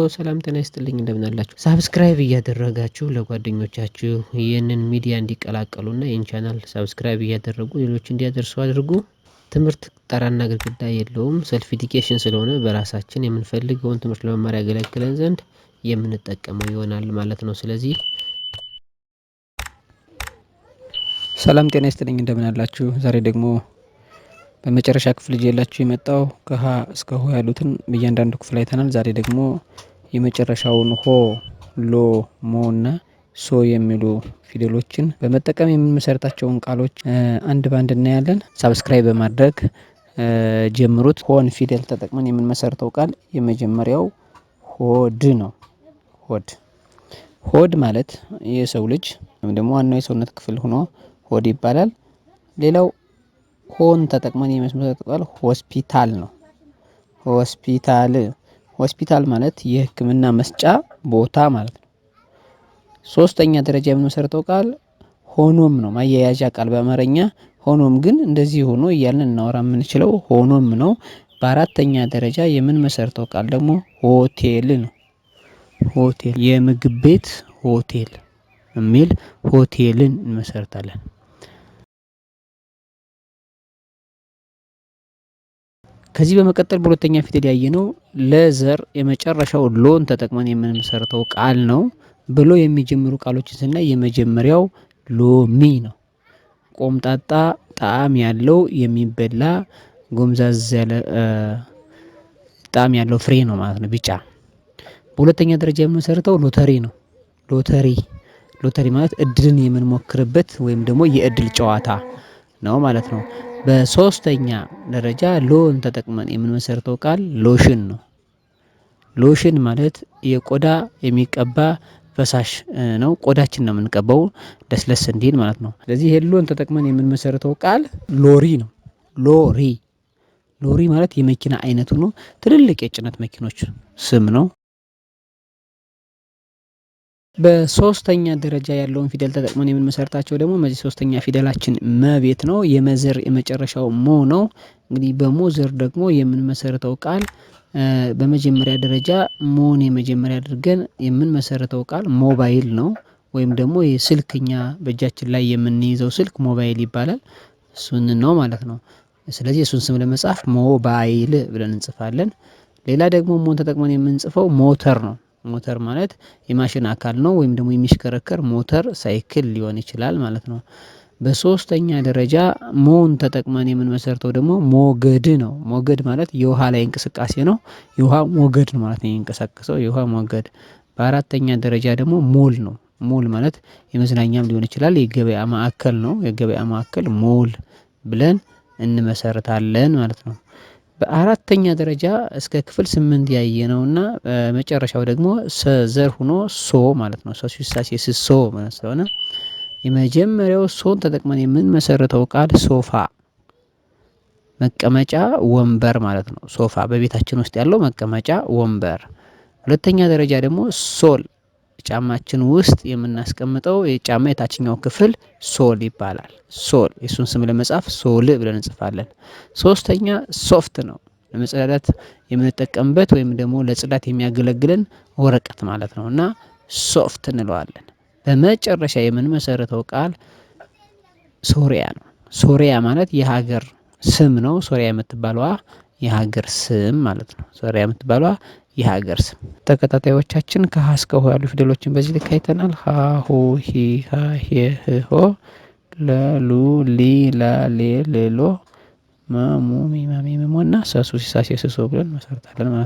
ሰላም ጤና ይስጥልኝ እንደምን አላችሁ? ሰብስክራይብ እያደረጋችሁ ለጓደኞቻችሁ ይህንን ሚዲያ እንዲቀላቀሉና ይህን ቻናል ሰብስክራይብ እያደረጉ ሌሎች እንዲያደርሱ አድርጉ። ትምህርት ጣራና ግድግዳ የለውም። ሰልፍ ኤዱኬሽን ስለሆነ በራሳችን የምንፈልገውን ትምህርት ለመማር ያገለግለን ዘንድ የምንጠቀመው ይሆናል ማለት ነው። ስለዚህ ሰላም ጤና ይስጥልኝ እንደምን አላችሁ? ዛሬ ደግሞ በመጨረሻ ክፍል ይዤላችሁ የመጣው ከሀ እስከ ሆ ያሉትን በእያንዳንዱ ክፍል አይተናል። ዛሬ ደግሞ የመጨረሻውን ሆ፣ ሎ፣ ሞ እና ሶ የሚሉ ፊደሎችን በመጠቀም የምንመሰርታቸውን ቃሎች አንድ ባንድ እናያለን። ሳብስክራይብ በማድረግ ጀምሩት። ሆን ፊደል ተጠቅመን የምንመሰርተው ቃል የመጀመሪያው ሆድ ነው። ሆድ ሆድ ማለት የሰው ልጅ ወይም ደግሞ ዋናው የሰውነት ክፍል ሆኖ ሆድ ይባላል። ሌላው ሆን ተጠቅመን የምንመሰርተው ቃል ሆስፒታል ነው። ሆስፒታል ሆስፒታል ማለት የሕክምና መስጫ ቦታ ማለት ነው። ሶስተኛ ደረጃ የምንመሰርተው ቃል ሆኖም ነው። ማያያዣ ቃል በአማርኛ ሆኖም ግን እንደዚህ ሆኖ እያልን እናወራ የምንችለው ሆኖም ነው። በአራተኛ ደረጃ የምንመሰርተው ቃል ደግሞ ሆቴል ነው። ሆቴል የምግብ ቤት ሆቴል የሚል ሆቴልን እንመሰርታለን። ከዚህ በመቀጠል በሁለተኛ ፊደል ያየነው ለዘር የመጨረሻው ሎን ተጠቅመን የምንመሰርተው ቃል ነው። ብሎ የሚጀምሩ ቃሎችን ስናይ የመጀመሪያው ሎሚ ነው። ቆምጣጣ ጣዕም ያለው የሚበላ ጎምዛዝ ያለ ጣዕም ያለው ፍሬ ነው ማለት ነው። ቢጫ። በሁለተኛ ደረጃ የምንመሰርተው ሎተሪ ነው። ሎተሪ ማለት እድልን የምንሞክርበት ወይም ደግሞ የእድል ጨዋታ ነው ማለት ነው። በሶስተኛ ደረጃ ሎን ተጠቅመን የምንመሰርተው ቃል ሎሽን ነው። ሎሽን ማለት የቆዳ የሚቀባ ፈሳሽ ነው። ቆዳችን ነው የምንቀባው ለስለስ እንዲል ማለት ነው። ስለዚህ ሎን ተጠቅመን የምንመሰርተው ቃል ሎሪ ነው። ሎሪ ማለት የመኪና አይነቱ ነው። ትልልቅ የጭነት መኪኖች ስም ነው። በሶስተኛ ደረጃ ያለውን ፊደል ተጠቅመን የምንመሰርታቸው ደግሞ እነዚህ ሶስተኛ ፊደላችን መቤት ነው። የመዘር የመጨረሻው ሞ ነው። እንግዲህ በሞ ዘር ደግሞ የምንመሰርተው ቃል በመጀመሪያ ደረጃ ሞን የመጀመሪያ አድርገን የምንመሰርተው ቃል ሞባይል ነው። ወይም ደግሞ የስልክኛ በእጃችን ላይ የምንይዘው ስልክ ሞባይል ይባላል። እሱን ነው ማለት ነው። ስለዚህ እሱን ስም ለመጻፍ ሞባይል ብለን እንጽፋለን። ሌላ ደግሞ ሞን ተጠቅመን የምንጽፈው ሞተር ነው። ሞተር ማለት የማሽን አካል ነው ወይም ደግሞ የሚሽከረከር ሞተር ሳይክል ሊሆን ይችላል ማለት ነው። በሶስተኛ ደረጃ ሞን ተጠቅመን የምንመሰርተው ደግሞ ሞገድ ነው። ሞገድ ማለት የውሃ ላይ እንቅስቃሴ ነው። የውሃ ሞገድ ነው ማለት ነው የሚንቀሳቀሰው የውሃ ሞገድ። በአራተኛ ደረጃ ደግሞ ሞል ነው። ሞል ማለት የመዝናኛም ሊሆን ይችላል የገበያ ማዕከል ነው። የገበያ ማዕከል ሞል ብለን እንመሰርታለን ማለት ነው። በአራተኛ ደረጃ እስከ ክፍል 8 ያየነውና መጨረሻው ደግሞ ዘር ሆኖ ሶ ማለት ነው። ሶ ሲሳሴ ስሶ ማለት ስለሆነ የመጀመሪያው ሶን ተጠቅመን የምንመሰርተው ቃል ሶፋ መቀመጫ ወንበር ማለት ነው። ሶፋ በቤታችን ውስጥ ያለው መቀመጫ ወንበር። ሁለተኛ ደረጃ ደግሞ ሶል ጫማችን ውስጥ የምናስቀምጠው የጫማ የታችኛው ክፍል ሶል ይባላል። ሶል የሱን ስም ለመጻፍ ሶል ብለን እንጽፋለን። ሶስተኛ ሶፍት ነው። ለመጸዳዳት የምንጠቀምበት ወይም ደግሞ ለጽዳት የሚያገለግለን ወረቀት ማለት ነው እና ሶፍት እንለዋለን። በመጨረሻ የምንመሰርተው ቃል ሶሪያ ነው። ሶሪያ ማለት የሀገር ስም ነው። ሶሪያ የምትባለዋ የሀገር ስም ማለት ነው። ሶሪያ የምትባለዋ የሀገር ስም። ተከታታዮቻችን ከሀ እስከ ሆ ያሉ ፊደሎችን በዚህ ልክ አይተናል። ሀ ሁ ሂ ሃ ሄ ህ ሆ ለ ሉ ሊ ላ ሌ ል ሎ መ ሙ ሚ ማ ሜ ም ሞ እና ሰ ሱ ሲ ሳ ሴ ስ ሶ ብለን እንመሰርታለን ማለት ነው።